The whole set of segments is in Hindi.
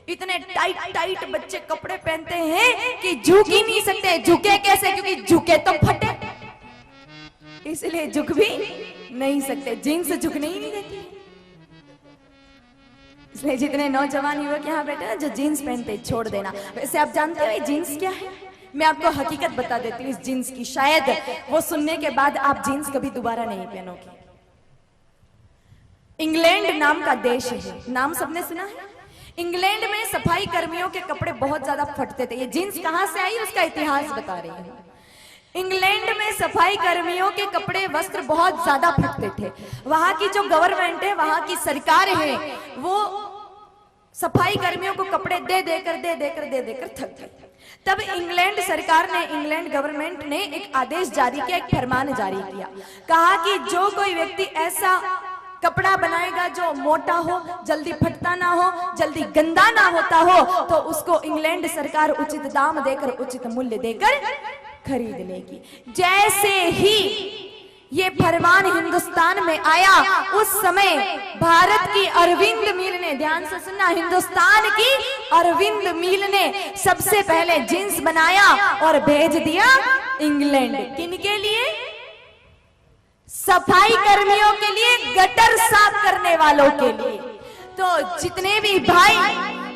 इतने टाइट टाइट बच्चे कपड़े पहनते हैं कि झुक ही नहीं सकते। झुके कैसे? क्योंकि झुके तो फटे, इसलिए झुक भी नहीं सकते। जीन्स झुकने ही नहीं देती। इसलिए जितने नौजवान युवक यहाँ बैठे हैं जो जीन्स पहनते छोड़ देना। वैसे आप जानते हो ये जीन्स क्या है? मैं आपको हकीकत बता देती हूँ इस जीन्स की। शायद वो सुनने के बाद आप जीन्स कभी दोबारा नहीं पहनोगे। इंग्लैंड नाम का देश है, नाम सबने सुना है? इंग्लैंड में सफाई कर्मियों के कपड़े बहुत ज्यादा फटते थे। ये जीन्स कहां से आई उसका इतिहास बता रही हूँ। इंग्लैंड में सफाई कर्मियों के कपड़े वस्त्र बहुत ज्यादा फटते थे। वहां की जो गवर्नमेंट है, वहां की सरकार है, वो सफाई कर्मियों को कपड़े दे देकर थक गई। तब इंग्लैंड सरकार ने, इंग्लैंड गवर्नमेंट ने एक आदेश जारी किया, एक फरमान जारी किया। कहा कि जो कोई व्यक्ति ऐसा कपड़ा बनाएगा जो मोटा हो, जल्दी फटता ना हो, जल्दी गंदा ना होता हो, तो उसको इंग्लैंड सरकार उचित दाम देकर, उचित मूल्य देकर खरीद लेगी। जैसे ही ये फरमान हिंदुस्तान में आया, उस समय भारत की अरविंद मिल ने, ध्यान से सुनना, हिंदुस्तान की अरविंद मिल ने सबसे पहले जींस बनाया और भेज दिया इंग्लैंड। किनके लिए? सफाई कर्मियों के लिए, गटर साफ करने वालों के लिए। तो जितने भी भाई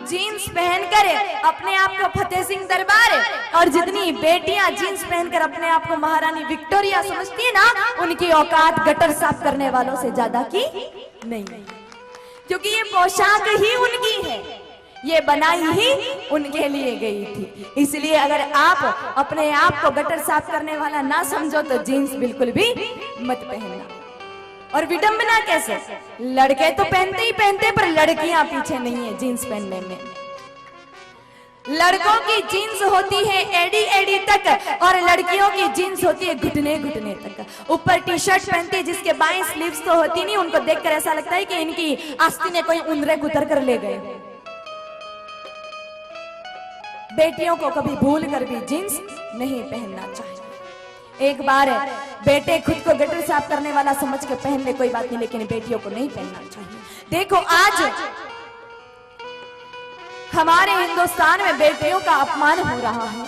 जीन्स पहनकर अपने आप को फतेह सिंह दरबार, और जितनी बेटियां जीन्स पहनकर अपने आप को महारानी विक्टोरिया समझती है ना, उनकी औकात गटर साफ करने वालों से ज्यादा की नहीं, क्योंकि ये पोशाक ही उनकी है, ये बनाई ही उनके लिए गई थी। इसलिए अगर आप अपने आप को गटर साफ करने वाला ना समझो तो जीन्स बिल्कुल भी मत पहनना। और विडंबना कैसे? लड़के तो पहनते ही पहनते, पर लड़कियां पीछे नहीं है जीन्स पहनने में। लड़कों की जीन्स होती है एडी एडी तक, और लड़कियों की जीन्स होती है घुटने घुटने तक। ऊपर टी शर्ट पहनती है जिसके बाएं स्लीव्स तो होती नहीं, उनको देखकर ऐसा लगता है कि इनकी आस्ती ने कोई उंदरे गुतर कर ले गए। बेटियों को कभी भूल कर भी जीन्स नहीं पहनना चाहिए। एक बार बेटे खुद को गटर साफ करने वाला समझ के पहन ले, कोई बात नहीं, लेकिन बेटियों को नहीं पहनना चाहिए। देखो आज हमारे हिंदुस्तान में बेटियों का अपमान हो रहा है।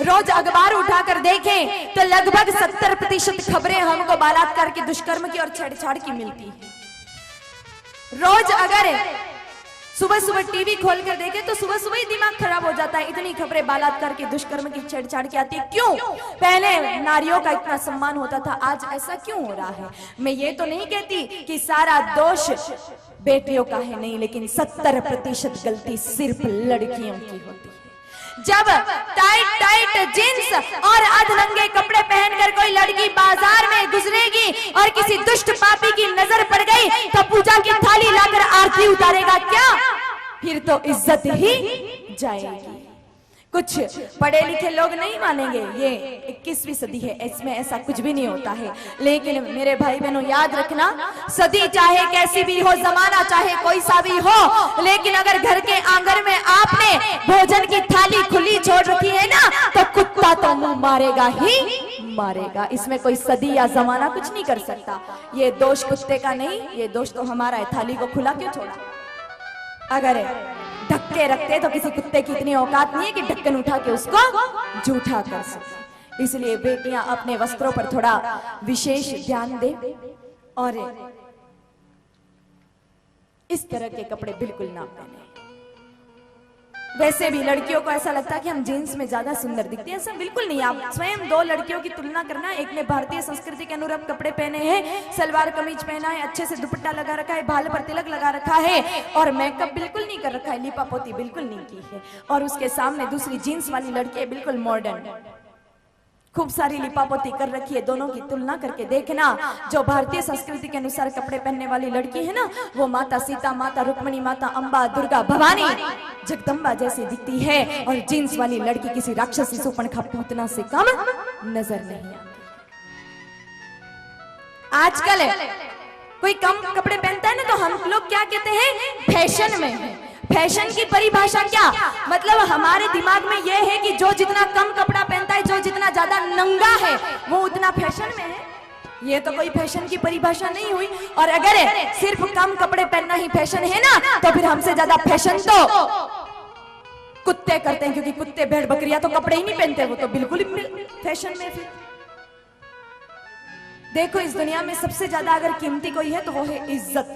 रोज अखबार उठाकर देखें तो लगभग 70% खबरें हमको बलात्कार की, दुष्कर्म की और छेड़छाड़ की मिलती है। रोज अगर सुबह सुबह टीवी खोल कर देखे तो सुबह सुबह ही दिमाग खराब हो जाता है। इतनी खबरें बलात्कार की, दुष्कर्म की, छेड़छाड़ की आती है। क्यों? पहले नारियों का इतना सम्मान होता था, आज ऐसा क्यों हो रहा है? मैं ये तो नहीं कहती कि सारा दोष बेटियों का है, नहीं, लेकिन 70% गलती सिर्फ लड़कियों की होती है। जब टाइट टाइट जींस और अधनंगे कपड़े पहनकर कोई लड़की बाजार में गुजरेगी और किसी दुष्ट पापी की नजर पड़ गई तो पूजा की थाली लाकर आरती उतारेगा क्या? फिर तो इज्जत ही जाएगी। कुछ पढ़े लिखे लोग नहीं मानेंगे, ये 21वीं सदी है, इसमें ऐसा कुछ भी नहीं होता है। लेकिन मेरे भाई बहनों याद रखना, सदी चाहे कैसी भी हो, जमाना चाहे कोई सा भी हो, लेकिन अगर घर के आंगन में आपने भोजन की थाली खुली छोड़ रखी है ना, तो कुत्ता तो मुंह मारेगा ही मारेगा। इसमें कोई सदी या जमाना कुछ नहीं कर सकता। ये दोष कुत्ते का नहीं, ये दोष तो हमारा है। थाली को खुला क्यों छोड़ा? अगर ढक के रखते तो किसी कुत्ते की इतनी औकात नहीं है कि ढक्कन उठा के उसको जूठा कर सके। इसलिए बेटियां अपने वस्त्रों पर थोड़ा विशेष ध्यान दें और इस तरह के कपड़े बिल्कुल ना पहने। वैसे भी लड़कियों को ऐसा लगता है कि हम जीन्स में ज्यादा सुंदर दिखते हैं, ऐसा बिल्कुल नहीं। आप स्वयं दो लड़कियों की तुलना करना, एक ने भारतीय संस्कृति के अनुरूप कपड़े पहने हैं, सलवार कमीज पहना है, अच्छे से दुपट्टा लगा रखा है, बाल पर तिलक लगा रखा है और मेकअप बिल्कुल नहीं कर रखा है, लिपा पोती बिल्कुल नहीं की है, और उसके सामने दूसरी जीन्स वाली लड़की है बिल्कुल मॉडर्न, खूब सारी लिपापोती कर रखी है। दोनों की तुलना करके देखना, जो भारतीय संस्कृति के अनुसार कपड़े पहनने वाली लड़की है ना, वो माता सीता, माता रुक्मिणी, माता अंबा, दुर्गा, भवानी, जगदम्बा जैसी दिखती है, और जींस वाली लड़की किसी राक्षसी शूर्पणखा पूतना से कम नजर नहीं आती। आजकल कोई कम कपड़े पहनता है ना, तो हम लोग क्या कहते हैं? फैशन में है। फैशन की परिभाषा क्या? मतलब हमारे दिमाग में यह है कि जो जितना कम कपड़ा पहनता है, जो जितना ज्यादा नंगा है, वो उतना फैशन में है। ये तो कोई फैशन की परिभाषा नहीं हुई। और अगर सिर्फ कम कपड़े पहनना ही फैशन है ना, तो फिर हमसे ज्यादा फैशन तो कुत्ते करते हैं, क्योंकि कुत्ते भेड़ बकरियां तो कपड़े ही नहीं पहनते, वो तो बिल्कुल ही फैशन में। फिर देखो इस दुनिया में सबसे ज्यादा अगर कीमती कोई है तो वो है इज्जत,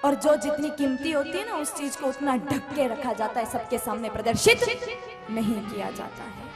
और जो जितनी कीमती होती है ना उस चीज को उतना ढक के रखा जाता है, सबके सामने प्रदर्शित नहीं किया जाता है।